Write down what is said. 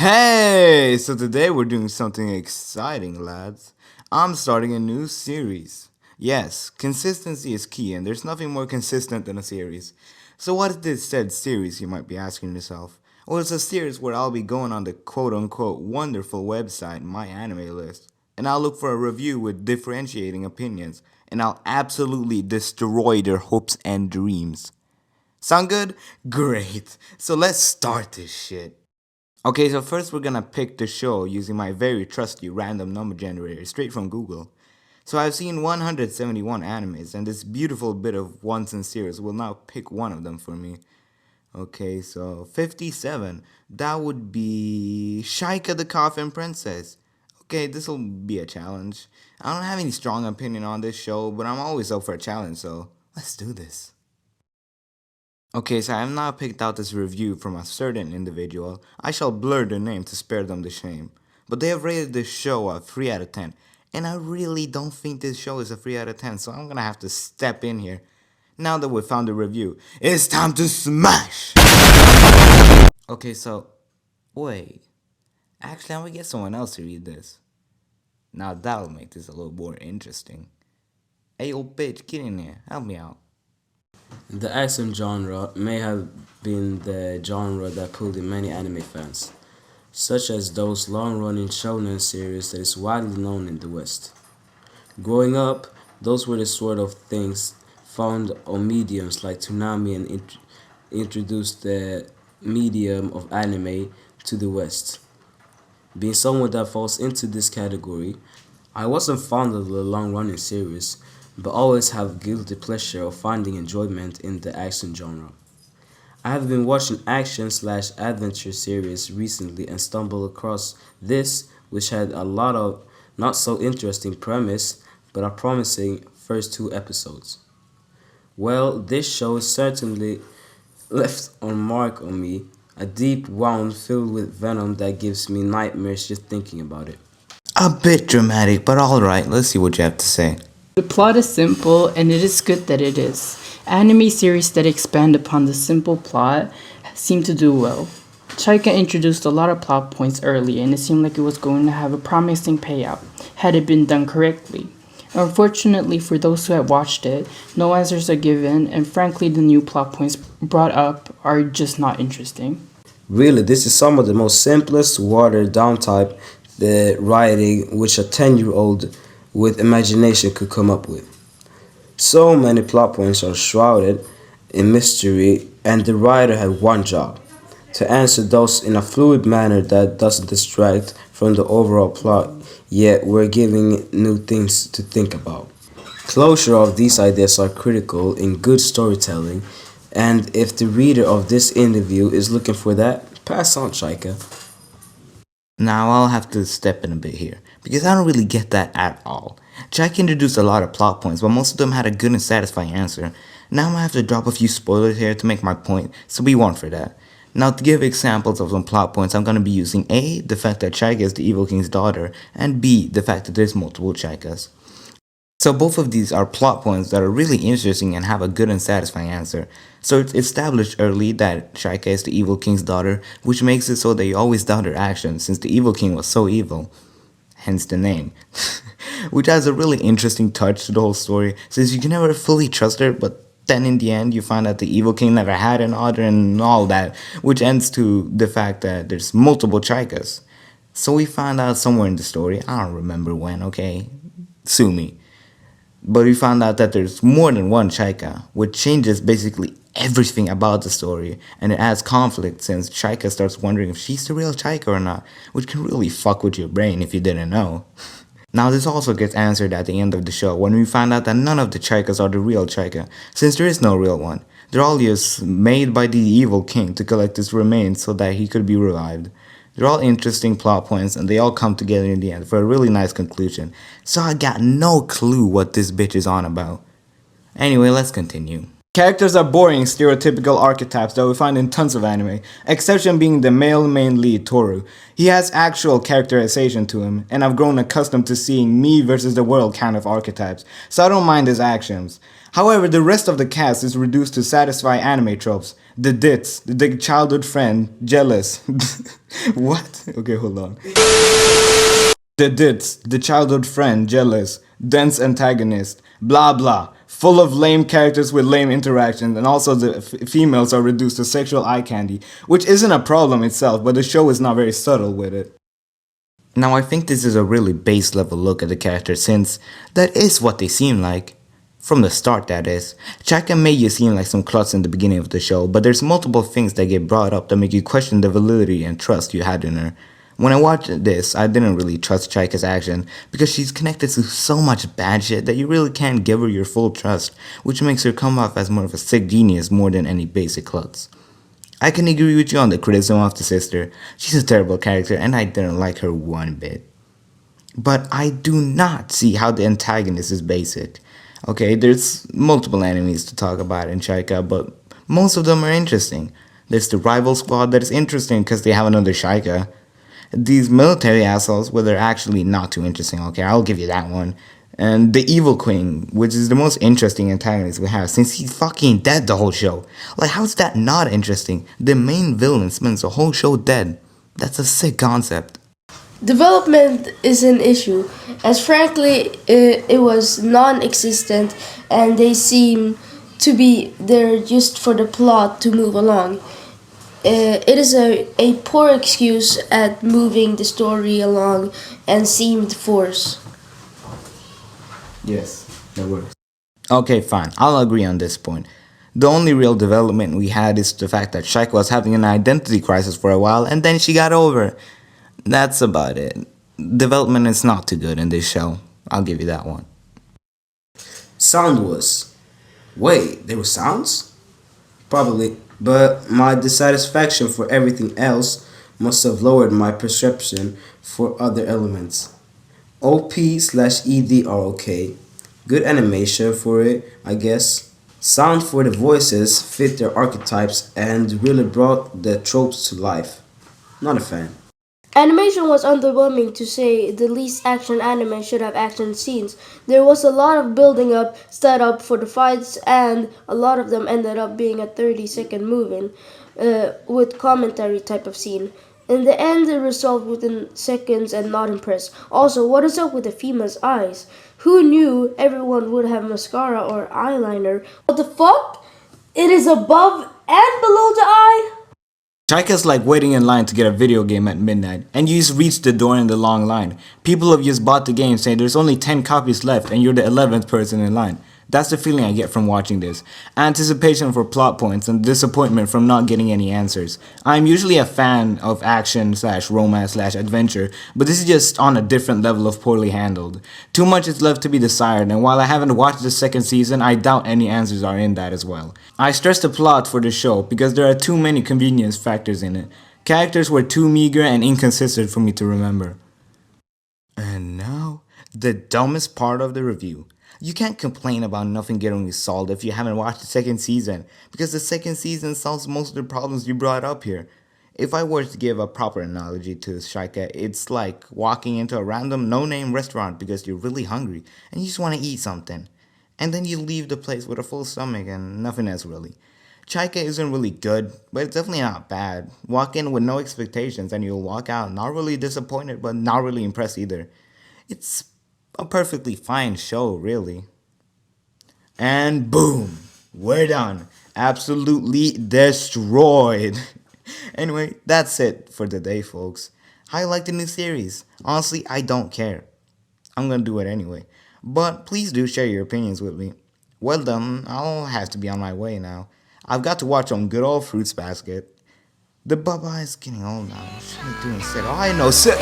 Hey! So today we're doing something exciting, lads. I'm starting a new series. Yes, consistency is key, and there's nothing more consistent than a series. So, what is this said series, you might be asking yourself? Well, it's a series where I'll be going on the quote unquote wonderful website, My Anime List, and I'll look for a review with differentiating opinions, and I'll absolutely destroy their hopes and dreams. Sound good? Great. So, let's start this shit. Okay, so first we're gonna pick the show using my very trusty random number generator straight from Google. So I've seen 171 animes, and this beautiful bit of ones and series will now pick one of them for me. Okay, so 57. That would be Chaika the Coffin Princess. Okay, this will be a challenge. I don't have any strong opinion on this show, but I'm always up for a challenge, so let's do this. Okay, so I have now picked out this review from a certain individual. I shall blur their name to spare them the shame. But they have rated this show a 3 out of 10. And I really don't think this show is a 3 out of 10, so I'm gonna have to step in here. Now that we've found the review, it's time to smash! Okay, so, wait. Actually, I'm gonna get someone else to read this. Now that'll make this a little more interesting. Hey, yo, bitch, get in here. Help me out. The action genre may have been the genre that pulled in many anime fans, such as those long-running shonen series that is widely known in the West. Growing up, those were the sort of things found on mediums like Toonami and introduced the medium of anime to the West. Being someone that falls into this category, I wasn't fond of the long-running series, but always have guilty pleasure of finding enjoyment in the action genre. I have been watching action/adventure series recently and stumbled across this, which had a lot of not so interesting premise, but a promising first two episodes. Well, this show certainly left a mark on me, a deep wound filled with venom that gives me nightmares just thinking about it. A bit dramatic, but alright, let's see what you have to say. The plot is simple, and it is good that it is. Anime series that expand upon the simple plot seem to do well. Chaika introduced a lot of plot points early, and it seemed like it was going to have a promising payout, had it been done correctly. Unfortunately for those who had watched it, no answers are given, and frankly the new plot points brought up are just not interesting. Really, this is some of the most simplest, watered down type the writing which a 10-year-old with imagination could come up with. So many plot points are shrouded in mystery, and the writer had one job: to answer those in a fluid manner that doesn't distract from the overall plot, yet we're giving new things to think about. Closure of these ideas are critical in good storytelling, and if the reader of this interview is looking for that, pass on, Chaika. Now I'll have to step in a bit here, because I don't really get that at all. Jack introduced a lot of plot points, but most of them had a good and satisfying answer. Now I'm gonna have to drop a few spoilers here to make my point, so be warned for that. Now to give examples of some plot points, I'm gonna be using A, the fact that Chaika is the Evil King's daughter, and B, the fact that there's multiple Chaikas. So both of these are plot points that are really interesting and have a good and satisfying answer. So it's established early that Chaika is the Evil King's daughter, which makes it so that you always doubt her actions since the Evil King was so evil. Hence the name. Which has a really interesting touch to the whole story, since you can never fully trust her, but then in the end you find out the Evil King never had an daughter and all that, which ends to the fact that there's multiple Chaikas. So we find out somewhere in the story, I don't remember when, okay? Sue me. But we found out that there's more than one Chaika, which changes basically everything about the story, and it adds conflict since Chaika starts wondering if she's the real Chaika or not, which can really fuck with your brain if you didn't know. Now this also gets answered at the end of the show when we find out that none of the Chaikas are the real Chaika, since there is no real one. They're all just made by the evil king to collect his remains so that he could be revived. They're all interesting plot points, and they all come together in the end for a really nice conclusion. So I got no clue what this bitch is on about. Anyway, let's continue. Characters are boring, stereotypical archetypes that we find in tons of anime, exception being the male main lead, Toru. He has actual characterization to him, and I've grown accustomed to seeing me versus the world kind of archetypes, so I don't mind his actions. However, the rest of the cast is reduced to satisfy anime tropes. The dits, the childhood friend, jealous. What? Okay, hold on. The dits, the childhood friend, jealous, dense antagonist, blah blah. Full of lame characters with lame interactions, and also the females are reduced to sexual eye candy, which isn't a problem itself, but the show is not very subtle with it. Now I think this is a really base level look at the characters since that is what they seem like. From the start, that is. Chaika made you seem like some klutz in the beginning of the show, but there's multiple things that get brought up that make you question the validity and trust you had in her. When I watched this, I didn't really trust Chaika's action because she's connected to so much bad shit that you really can't give her your full trust, which makes her come off as more of a sick genius more than any basic klutz. I can agree with you on the criticism of the sister. She's a terrible character and I didn't like her one bit. But I do not see how the antagonist is basic. Okay, there's multiple enemies to talk about in Chaika, but most of them are interesting. There's the rival squad that is interesting because they have another Chaika. These military assholes, well, they're actually not too interesting, okay, I'll give you that one. And the evil queen, which is the most interesting antagonist we have, since he's fucking dead the whole show. Like, how's that not interesting? The main villain spends the whole show dead. That's a sick concept. Development is an issue, as frankly it was non-existent and they seem to be there just for the plot to move along. It is a poor excuse at moving the story along and seemed forced. Yes, that works. Okay, fine. I'll agree on this point. The only real development we had is the fact that Chaika was having an identity crisis for a while and then she got over it. That's about it. Development is not too good in this show. I'll give you that one. Sound was. Wait, there were sounds? Probably, but my dissatisfaction for everything else must have lowered my perception for other elements. OP/ED are okay. Good animation for it, I guess. Sound for the voices fit their archetypes and really brought the tropes to life. Not a fan. Animation was underwhelming to say the least. Action anime should have action scenes. There was a lot of building up, set up for the fights, and a lot of them ended up being a 30-second movie with commentary type of scene. In the end, it resolved within seconds and not impressed. Also, what is up with the female's eyes? Who knew everyone would have mascara or eyeliner? What the fuck? It is above and below the eye? Chaika's like waiting in line to get a video game at midnight, and you just reach the door in the long line. People have just bought the game saying there's only 10 copies left and you're the 11th person in line. That's the feeling I get from watching this. Anticipation for plot points and disappointment from not getting any answers. I'm usually a fan of action/romance/adventure, but this is just on a different level of poorly handled. Too much is left to be desired, and while I haven't watched the second season, I doubt any answers are in that as well. I stress the plot for the show because there are too many convenience factors in it. Characters were too meager and inconsistent for me to remember. And now, the dumbest part of the review. You can't complain about nothing getting resolved if you haven't watched the second season, because the second season solves most of the problems you brought up here. If I were to give a proper analogy to Chaika, it's like walking into a random no-name restaurant because you're really hungry and you just want to eat something. And then you leave the place with a full stomach and nothing else really. Chaika isn't really good, but it's definitely not bad. Walk in with no expectations and you'll walk out not really disappointed but not really impressed either. It's a perfectly fine show, really. And boom, we're done. Absolutely destroyed. Anyway, that's it for today, folks. How you like the new series? Honestly, I don't care. I'm gonna do it anyway. But please do share your opinions with me. Well done, I'll have to be on my way now. I've got to watch on good old Fruits Basket. The Bubba is getting old now. What should I do instead? Oh, I know. Sit.